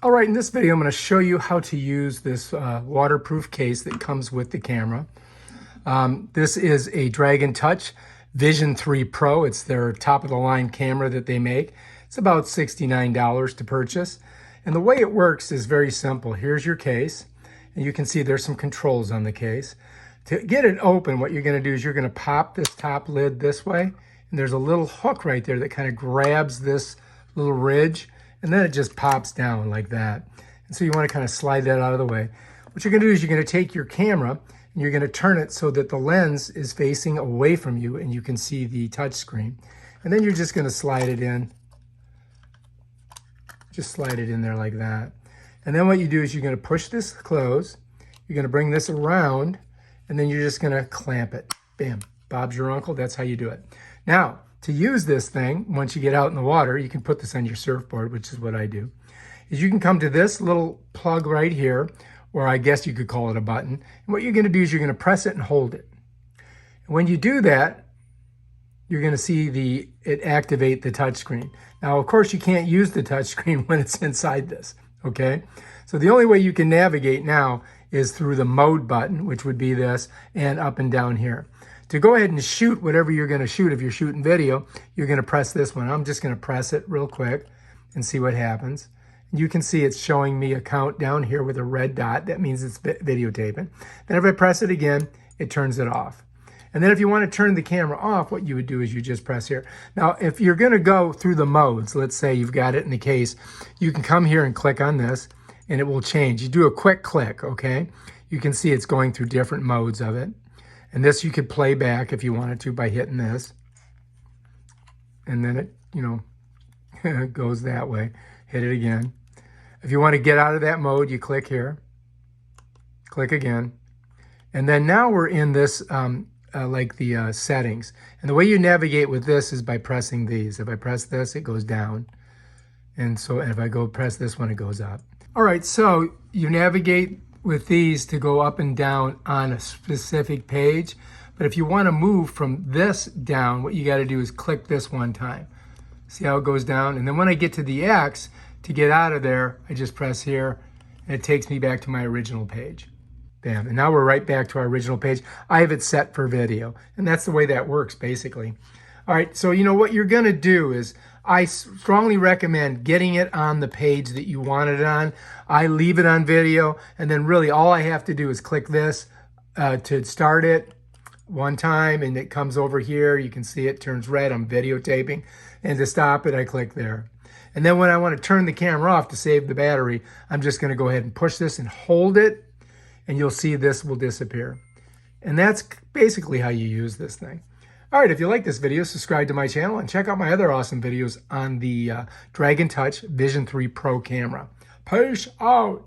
All right, in this video, I'm going to show you how to use this waterproof case that comes with the camera. This is a DragonTouch Vision 3 Pro. It's their top-of-the-line camera that they make. It's about $69 to purchase. And the way it works is very simple. Here's your case, and you can see there's some controls on the case. To get it open, what you're going to do is you're going to pop this top lid this way, and there's a little hook right there that kind of grabs this little ridge, and then it just pops down like that. And so you want to kind of slide that out of the way. What you're going to do is you're going to take your camera and you're going to turn it so that the lens is facing away from you and you can see the touch screen. And then you're just going to slide it in. Just slide it in there like that. And then what you do is you're going to push this close. You're going to bring this around, and then you're just going to clamp it. Bam. Bob's your uncle. That's how you do it. Now, to use this thing, once you get out in the water, you can put this on your surfboard, which is what I do, is you can come to this little plug right here, or I guess you could call it a button. And what you're going to do is you're going to press it and hold it. And when you do that, you're going to see it activate the touch screen. Now, of course, you can't use the touch screen when it's inside this, okay? So the only way you can navigate now is through the mode button, which would be this, and up and down here. To go ahead and shoot whatever you're going to shoot, if you're shooting video, you're going to press this one. I'm just going to press it real quick and see what happens. You can see it's showing me a count down here with a red dot. That means it's videotaping. Then if I press it again, it turns it off. And then if you want to turn the camera off, what you would do is you just press here. Now, if you're going to go through the modes, let's say you've got it in the case, you can come here and click on this, and it will change. You do a quick click, okay? You can see it's going through different modes of it. And this you could play back if you wanted to by hitting this. And then it, it goes that way. Hit it again. If you want to get out of that mode, you click here. Click again. And then now we're in this, settings. And the way you navigate with this is by pressing these. If I press this, it goes down. And if I go press this one, it goes up. All right, so you navigate with these to go up and down on a specific page. But if you want to move from this down, what you got to do is click this one time. See how it goes down? And then when I get to the X, to get out of there, I just press here, and it takes me back to my original page. Bam. And now we're right back to our original page. I have it set for video, and that's the way that works, basically. All right, so what you're going to do is I strongly recommend getting it on the page that you want it on. I leave it on video, and then really all I have to do is click this to start it one time, and it comes over here. You can see it turns red. I'm videotaping. And to stop it, I click there. And then when I want to turn the camera off to save the battery, I'm just going to go ahead and push this and hold it, and you'll see this will disappear. And that's basically how you use this thing. All right, if you like this video, subscribe to my channel and check out my other awesome videos on the DragonTouch Vision 3 Pro camera. Peace out.